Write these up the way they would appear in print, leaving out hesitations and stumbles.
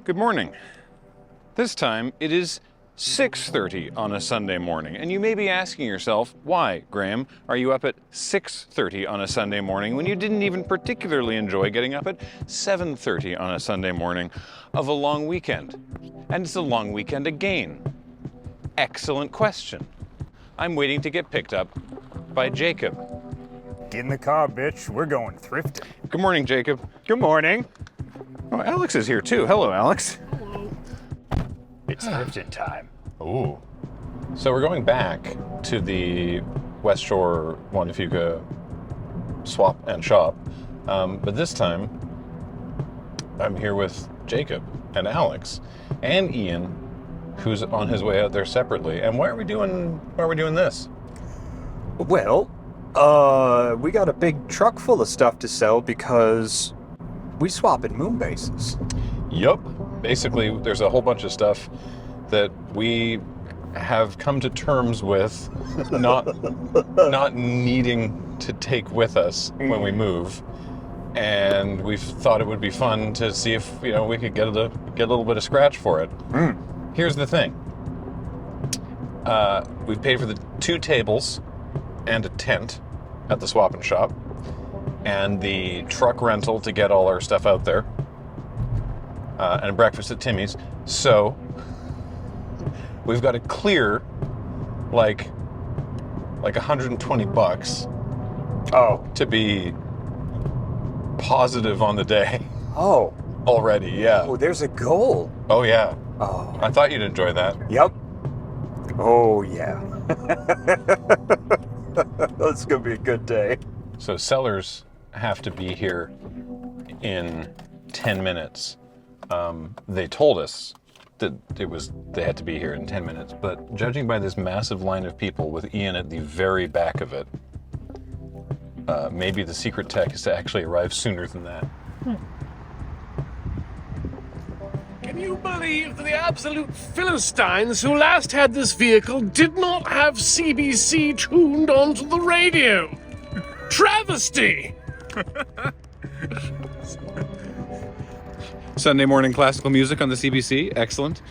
Good morning. This time it is 6:30 on a Sunday morning, and you may be asking yourself, why, Graham, are you up at 6:30 on a Sunday morning when you didn't even particularly enjoy getting up at 7:30 on a Sunday morning of a long weekend? And it's a long weekend again. Excellent question. I'm waiting to get picked up by Jacob. Get in the car, bitch. We're going thrifting. Good morning, Jacob. Good morning. Oh, Alex is here too. Hello, Alex. It's thrifting time. Ooh. So we're going back to the West Shore Juan de Fuca swap and shop. But this time, I'm here with Jacob and Alex and Ian, who's on his way out there separately. And why are we doing this? Well, we got a big truck full of stuff to sell because we swapping moon bases. Yup. Basically, there's a whole bunch of stuff that we have come to terms with not needing to take with us when we move. And we've thought it would be fun to see if, we could get a little bit of scratch for it. Here's the thing. We've paid for the 2 tables and a tent at the swap and shop, and the truck rental to get all our stuff out there, and a breakfast at Timmy's. So we've got to clear like $120 to be positive on the day. Oh. Already, yeah. Oh, there's a goal. Oh, yeah. Oh. I thought you'd enjoy that. Yep. Oh, yeah. That's going to be a good day. So sellers have to be here in 10 minutes. They told us that they had to be here in 10 minutes, but judging by this massive line of people with Ian at the very back of it, maybe the secret tech is to actually arrive sooner than that. Can you believe that the absolute Philistines who last had this vehicle did not have CBC tuned onto the radio? Travesty! Sunday morning classical music on the CBC. Excellent.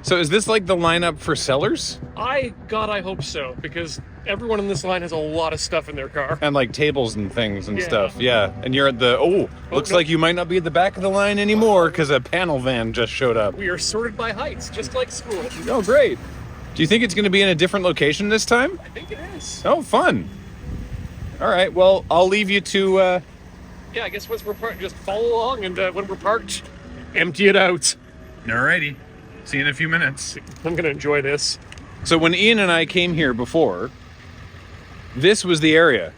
So is this like the lineup for sellers? I hope so, because everyone in this line has a lot of stuff in their car. And like tables and things and Yeah. stuff. Yeah. And you're at the, looks no. like you might not be at the back of the line anymore because a panel van just showed up. We are sorted by heights, just like school. Oh, great. Do you think it's going to be in a different location this time? I think it is. Oh, fun. All right. Well, I'll leave you to... Yeah, I guess once we're parked, just follow along, and when we're parked, empty it out. Alrighty. See you in a few minutes. I'm gonna enjoy this. So when Ian and I came here before, this was the area.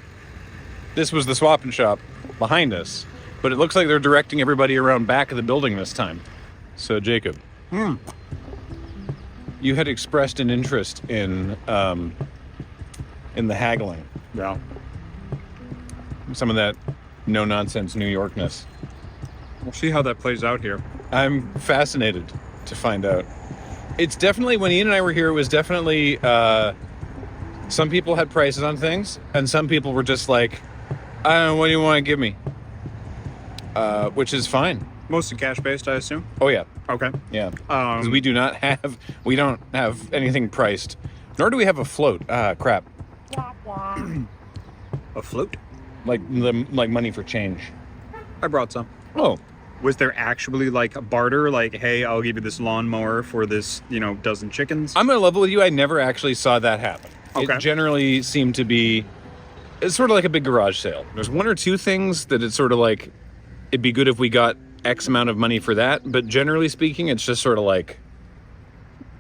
This was the swap and shop behind us. But it looks like they're directing everybody around back of the building this time. So Jacob, you had expressed an interest in the haggling. Yeah. Some of that no-nonsense New Yorkness. We'll see how that plays out here. I'm fascinated to find out. It's definitely, when Ian and I were here, it was definitely, some people had prices on things, and some people were just like, I don't know, what do you want to give me? Which is fine. Mostly cash-based, I assume? Oh, yeah. Okay. Yeah. 'Cause we don't have anything priced, nor do we have a float. Crap. A float? Like money for change. I brought some. Oh. Was there actually like a barter? Like, hey, I'll give you this lawnmower for this, dozen chickens? I'm gonna level with you. I never actually saw that happen. Okay. It generally seemed to be, it's sort of like a big garage sale. There's 1 or 2 things that it's sort of like, it'd be good if we got X amount of money for that. But generally speaking, it's just sort of like,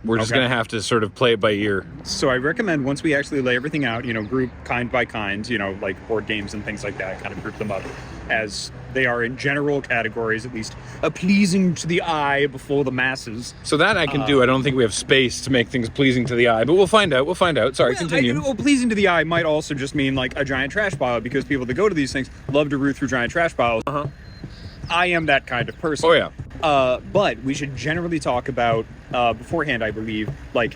we're just gonna have to sort of play it by ear. So I recommend once we actually lay everything out, group kind by kind, like board games and things like that, kind of group them up as they are in general categories, at least pleasing to the eye before the masses. So that I can do. I don't think we have space to make things pleasing to the eye, but we'll find out. Sorry, continue. Pleasing to the eye might also just mean like a giant trash pile, because people that go to these things love to root through giant trash piles. I am that kind of person. Oh, yeah. But we should generally talk about, beforehand, I believe, like,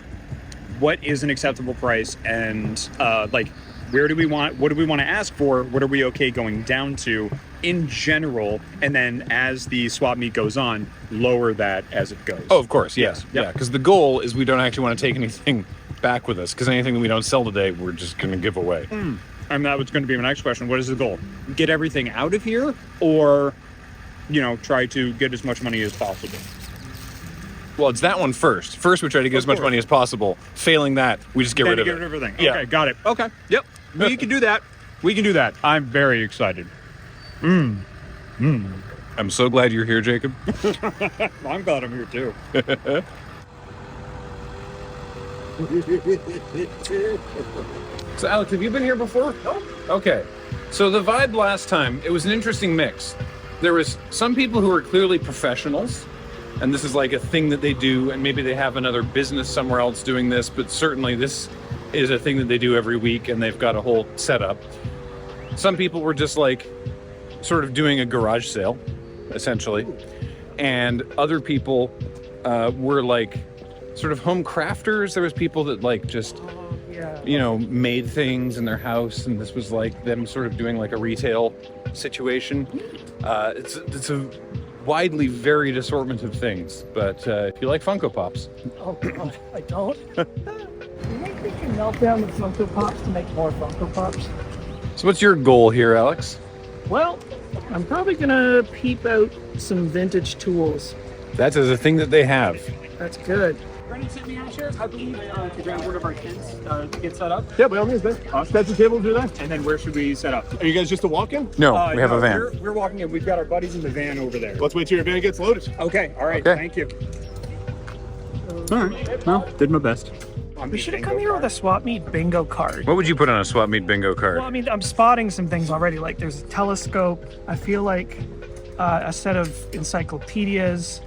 what is an acceptable price, and, What do we want to ask for? What are we okay going down to in general? And then as the swap meet goes on, lower that as it goes. Oh, of course, yes. Yep. Yeah, because the goal is we don't actually want to take anything back with us, because anything that we don't sell today, we're just going to give away. And that was going to be my next question. What is the goal? Get everything out of here, or, try to get as much money as possible? Well, it's that one first. First, we try to get as much money as possible. Failing that, we just get rid of it. Everything. Yeah. Okay, got it. Okay. Yep. We can do that. We can do that. I'm very excited. I'm so glad you're here, Jacob. I'm glad I'm here too. So, Alex, have you been here before? No. Okay. So the vibe last time, it was an interesting mix. There was some people who are clearly professionals, and this is like a thing that they do, and maybe they have another business somewhere else doing this, but certainly this is a thing that they do every week, and they've got a whole setup. Some people were just like sort of doing a garage sale, essentially. And other people were like sort of home crafters. There was people that like just, made things in their house, and this was like them sort of doing like a retail situation. It's a widely varied assortment of things, but if you like Funko Pops. Oh, God, I don't. You think we can melt down the Funko Pops to make more Funko Pops? So what's your goal here, Alex? Well, I'm probably gonna peep out some vintage tools. That is a thing that they have. That's good. Brendan sent me out here, I believe, to grab one of our tents to get set up. Yeah, by all means, then. That's the table to do that. And then where should we set up? Are you guys just a walk-in? No, we have a van. We're walking in. We've got our buddies in the van over there. Let's wait till your van gets loaded. Okay. All right. Okay. Thank you. All right. Well, did my best. We should have come here with a swap meet bingo card. What would you put on a swap meet bingo card? Well, I mean, I'm spotting some things already. Like there's a telescope. I feel like a set of encyclopedias.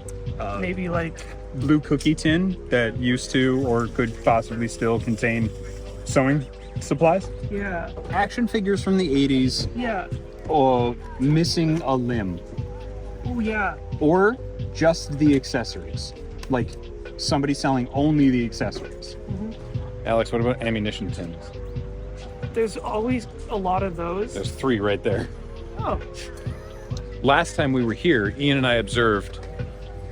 Maybe like Blue cookie tin that used to or could possibly still contain sewing supplies. yeah, Action figures from the 80s yeah. missing a limb. Oh yeah. Or just the accessories. Like somebody selling only the accessories. Alex, what about ammunition tins? There's always a lot of those. There's 3 right there. Oh, Last time we were here, Ian and I observed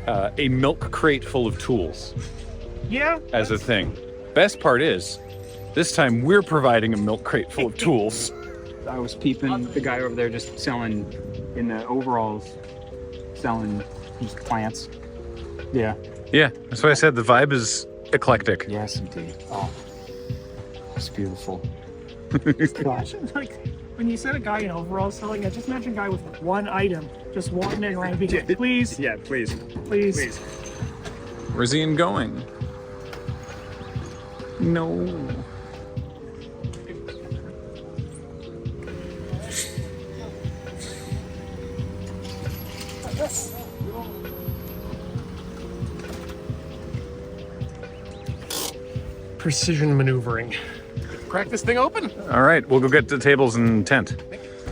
a milk crate full of tools yeah. as a thing. Best part is, this time we're providing a milk crate full of tools. I was peeping the guy over there just selling in the overalls, selling just plants. Yeah. Yeah, that's why I said the vibe is eclectic. Yes, indeed. Oh, it's beautiful. Gosh, like when you said a guy in overalls selling, I just imagine a guy with one item just wandering around being like, please, Yeah, please. please. Please. Where's Ian going? No. Precision maneuvering. Crack this thing open. All right, we'll go get the tables and tent.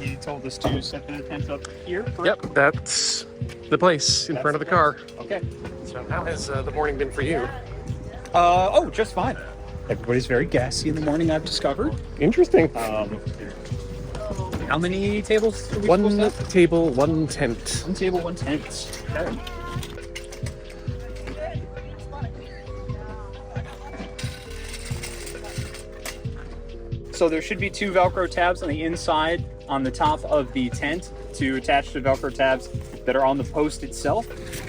You told us to set the tent up here. Yep, that's the place in front of the car. Okay. So how has the morning been for you? Just fine. Everybody's very gassy in the morning, I've discovered. Interesting. How many tables are we One supposed to have? table, one tent. One table, one tent. Okay. So there should be 2 Velcro tabs on the inside on the top of the tent to attach to Velcro tabs that are on the post itself.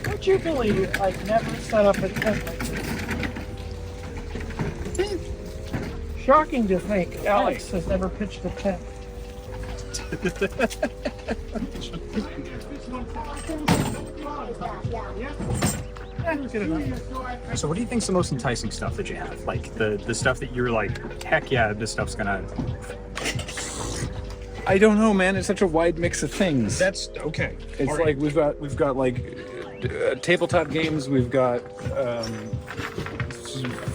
Would you believe I've never set up a tent like this? Shocking to think Alex has never pitched a tent. Good enough. So what do you think's the most enticing stuff that you have? Like the stuff that you're like, heck yeah, this stuff's gonna... I don't know, man. It's such a wide mix of things. That's okay. It's All like we've got like tabletop games. We've got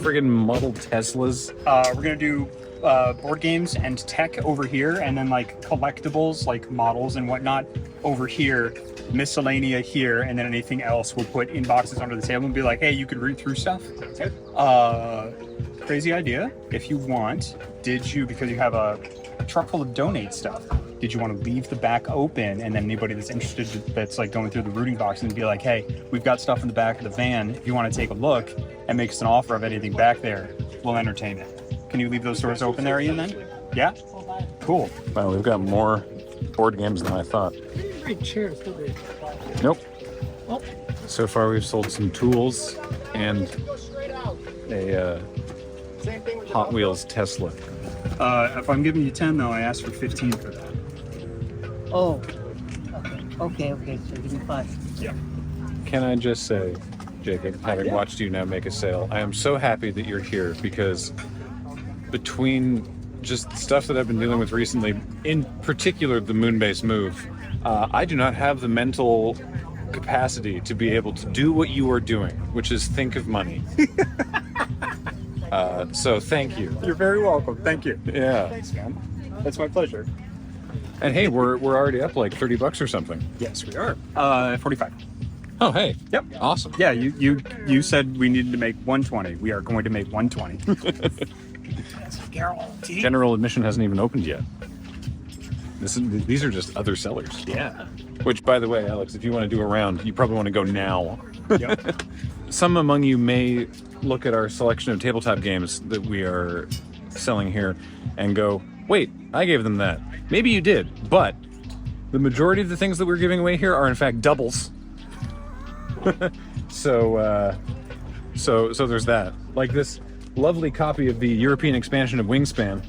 friggin' model Teslas. We're gonna do board games and tech over here, and then like collectibles, like models and whatnot over here, miscellanea here, and then anything else we'll put in boxes under the table and be like, hey, you could read through stuff. Crazy idea. If you want, because you have a truck full of donate stuff. Did you want to leave the back open, and then anybody that's interested that's like going through the routing box and be like, hey, we've got stuff in the back of the van. If you want to take a look and make us an offer of anything back there, we'll entertain it. Can you leave those doors open there, Ian, then? Yeah? Cool. Wow, we've got more board games than I thought. Great chairs. Nope. So far, we've sold some tools and a Hot Wheels Tesla. If I'm giving you 10, though, I asked for 15 for that. Oh. Okay. So give me 5. Yeah. Can I just say, Jacob, having watched you now make a sale, I am so happy that you're here because between just the stuff that I've been dealing with recently, in particular the moon-based move, I do not have the mental capacity to be able to do what you are doing, which is think of money. So thank you. You're very welcome. Thank you. Yeah. Thanks, man. That's my pleasure. And hey, we're already up like $30 or something. Yes, we are. 45. Oh, hey. Yep. Awesome. Yeah, you said we needed to make 120. We are going to make 120. General admission hasn't even opened yet. These are just other sellers. Yeah. Which, by the way, Alex, if you want to do a round, you probably want to go now. Yep. Some among you may look at our selection of tabletop games that we are selling here and go, wait, I gave them that. Maybe you did, but the majority of the things that we're giving away here are in fact doubles. So there's that. Like this lovely copy of the European expansion of Wingspan.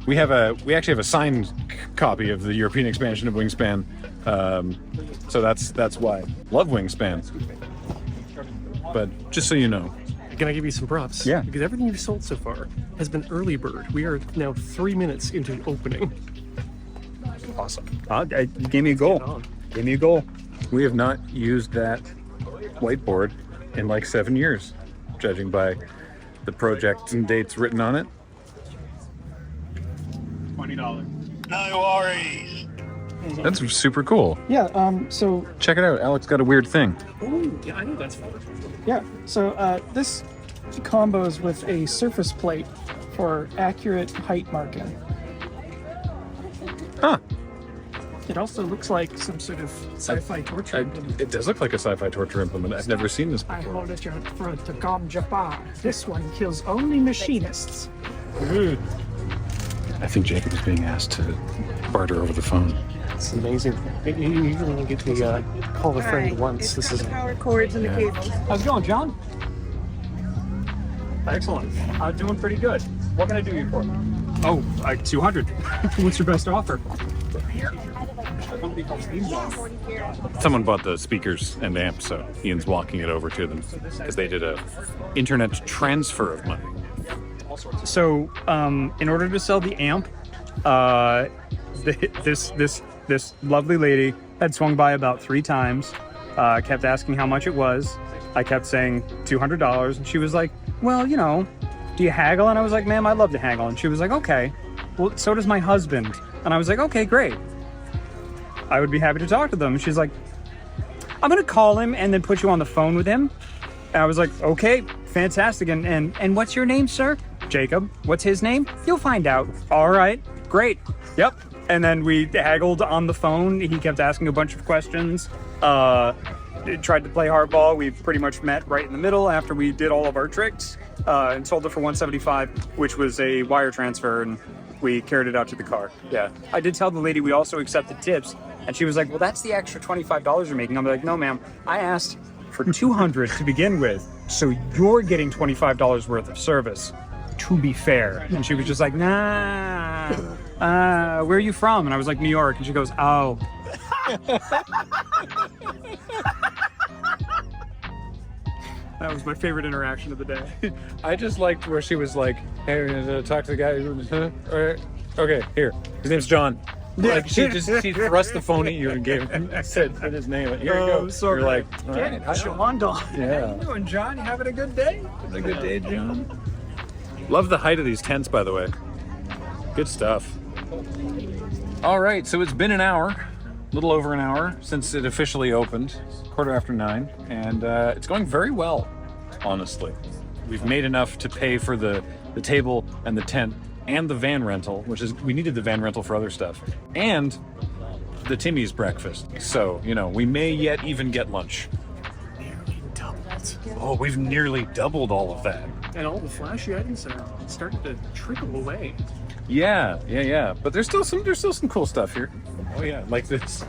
We actually have a signed copy of the European expansion of Wingspan. So that's why. Love Wingspan. But just so you know. Can I give you some props? Yeah. Because everything you've sold so far has been early bird. We are now 3 minutes into opening. Awesome. You gave me a goal. Gave me a goal. We have not used that whiteboard in like 7 years, judging by the project and dates written on it. $20. No worries. That's super cool. Yeah. So Check it out. Alex got a weird thing. Oh, yeah, I know that's fun. yeah. So this combos with a surface plate for accurate height marking. Huh. It also looks like some sort of sci-fi torture implement. It does look like a sci-fi torture implement. I've never seen this I before. hold it out for the Gom Jabbar. This one kills only machinists. I think Jacob is being asked to barter over the phone. It's amazing. You only get to call a friend Alright, once. it's This got is the power cords and the cables. How's it going, John? Excellent. Doing pretty good. What can I do you for? Oh, 200. What's your best offer? Someone bought the speakers and amp, so Ian's walking it over to them because they did a internet transfer of money. So, in order to sell the amp, this lovely lady had swung by about 3 times, kept asking how much it was. I kept saying $200, and she was like, well, you know, do you haggle? And I was like, ma'am, I'd love to haggle. And she was like, okay, well, so does my husband. And I was like, okay, great. I would be happy to talk to them. And she's like, I'm gonna call him and then put you on the phone with him. And I was like, okay, fantastic. And what's your name, sir? Jacob. What's his name? You'll find out. All right, great. Yep. And then we haggled on the phone. He kept asking a bunch of questions. Tried to play hardball. We pretty much met right in the middle after we did all of our tricks and sold it for $175, which was a wire transfer, and we carried it out to the car. Yeah. I did tell the lady we also accepted tips, and she was like, well, that's the extra $25 you're making. I'm like, no, ma'am. I asked for $200 to begin with, so you're getting $25 worth of service, to be fair. And she was just like, nah. Where are you from? And I was like, New York. And she goes, oh. That was my favorite interaction of the day. I just liked where she was like, hey, talk to the guy. Okay, here. His name's John. Like she thrust the phone at you and said his name. Here you go. So You're good. like, all right, John Don. yeah. How you doing, John? You having a good day? Having a good day, John. Love the height of these tents, by the way. Good stuff. All right, so it's been an hour, a little over an hour since it officially opened, 9:15, and it's going very well, honestly. We've made enough to pay for the table and the tent and the van rental, which is, we needed the van rental for other stuff, and the Timmy's breakfast. So, you know, we may yet even get lunch. Nearly doubled. Oh, we've nearly doubled all of that. And all the flashy items are starting to trickle away. Yeah. But there's still some cool stuff here. Oh yeah, like this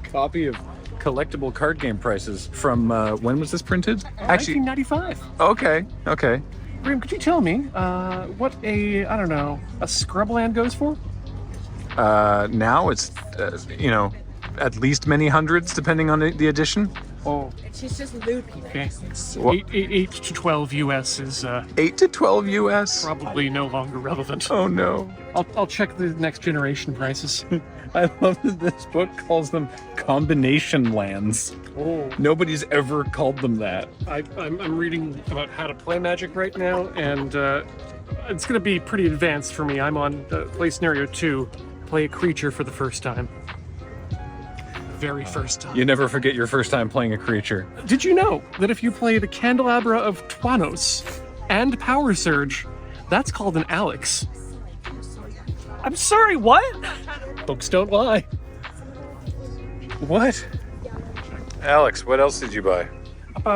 copy of collectible card game prices from when was this printed? Actually, 1995. okay. Graham, could you tell me what a Scrubland goes for? Now it's at least many hundreds depending on the edition. Oh, She's just loot. okay. What? 8 to 12 US is 8 to 12 US. probably no longer relevant. Oh no. I'll check the next generation prices. I love that this book calls them combination lands. Oh, Nobody's ever called them that. I'm reading about how to play Magic right now, and it's going to be pretty advanced for me. I'm on play scenario 2, play a creature for the first time. Very first time. You never forget your first time playing a creature. Did you know that if you play the Candelabra of Twanos and Power Surge, that's called an Alex? I'm sorry, what? Books don't lie. What? Alex, what else did you buy?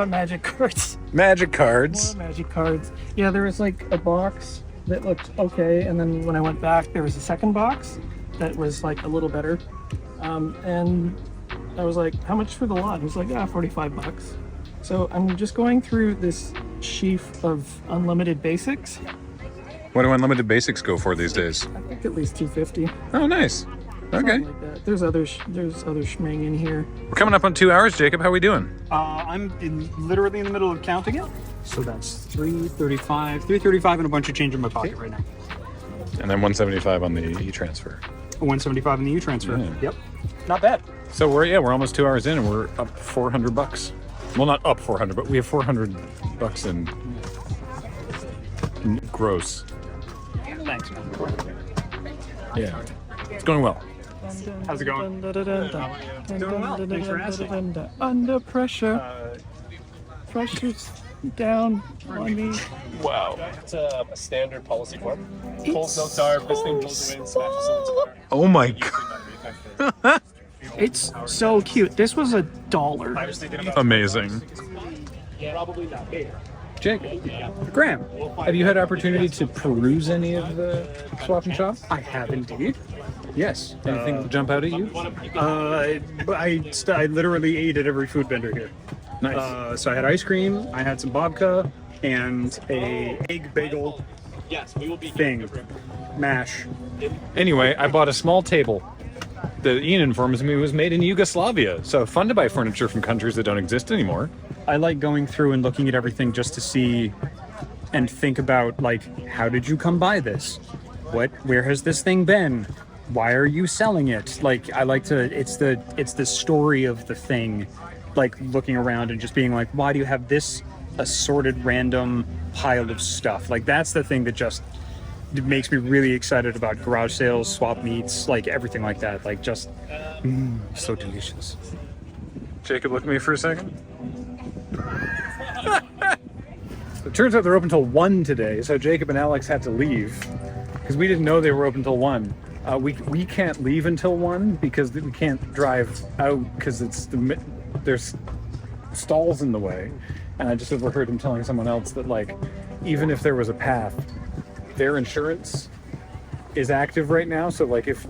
Magic cards. Magic More cards. magic cards. Yeah, there was like a box that looked okay, and then when I went back, there was a second box that was like a little better. And I was like, how much for the lot? He was like, $45. So I'm just going through this sheaf of unlimited basics. What do unlimited basics go for these days? I think at least $250. Oh, nice. Okay. Something like that. There's other schmang in here. We're coming up on 2 hours, Jacob. How are we doing? I'm literally in the middle of counting it. So that's 335 and a bunch of change in my pocket right now. And then 175 on the e-transfer. 175 in the U-transfer. Yeah. Yep. Not bad. So we're almost 2 hours in and we're up $400. Well, not up 400, but we have $400 in gross. Thanks, man. Yeah. It's going well. How's it going? Doing well. Thanks for asking. Under pressure. Pressure's down on me. Wow. It's a standard policy form. Pulls notes are, this thing blows away and smashes someone's car. Oh my god. It's so cute. This was $1. Amazing. Probably not here. Jake, Graham, have you had opportunity to peruse any of the swap and shop? I have indeed. Yes. Anything jump out at you? But I literally ate at every food vendor here. Nice. So I had ice cream, I had some babka, and a egg bagel Yes, we will be thing, mash. Anyway, I bought a small table that Ian informs me was made in Yugoslavia. So fun to buy furniture from countries that don't exist anymore. I like going through and looking at everything just to see and think about, like, how did you come by this? Where has this thing been? Why are you selling it? Like, I like to, it's the story of the thing, like looking around and just being like, why do you have this assorted random pile of stuff? Like, that's the thing that just it makes me really excited about garage sales, swap meets, like everything like that. Like, just so delicious. Jacob, look at me for a second. It turns out they're open till 1 today, so Jacob and Alex had to leave because we didn't know they were open till 1. We can't leave until 1 because we can't drive out because there's stalls in the way. And I just overheard him telling someone else that, like, even if there was a path, their insurance is active right now. So, like, if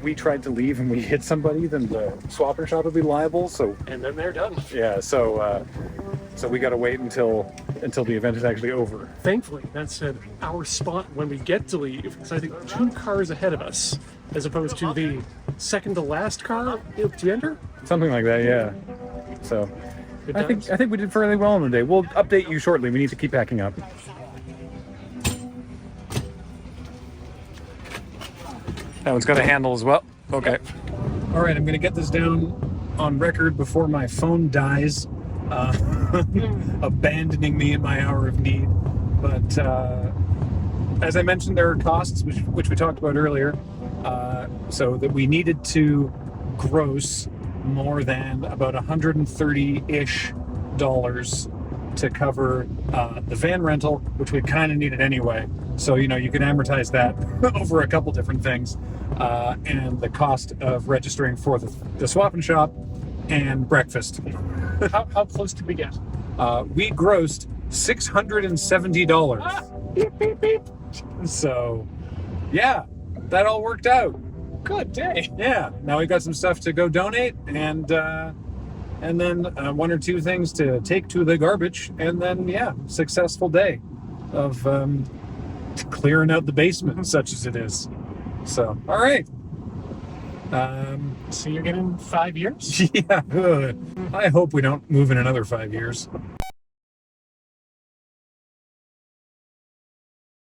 we tried to leave and we hit somebody, then the swapper shop would be liable. So, And then they're done. yeah, so we got to wait until the event is actually over. Thankfully, that's our spot when we get to leave, because I think 2 cars ahead of us, as opposed to the second to last car to enter. Something like that, yeah. So Good I times. think we did fairly well on the day. We'll update you shortly. We need to keep packing up. That one's got a handle as well. Okay. All right, I'm going to get this down on record before my phone dies, abandoning me in my hour of need. But as I mentioned, there are costs, which we talked about earlier, so that we needed to gross more than about $130-ish to cover the van rental, which we kind of needed anyway. So, you can amortize that over a couple different things. And the cost of registering for the swap and shop and breakfast. How close did we get? We grossed $670. Beep, beep, beep. So, yeah, that all worked out. Good day. Yeah, now we got some stuff to go donate, and then one or two things to take to the garbage, and then successful day of clearing out the basement, such as it is. So, all right. So you're getting 5 years? Yeah. I hope we don't move in another 5 years.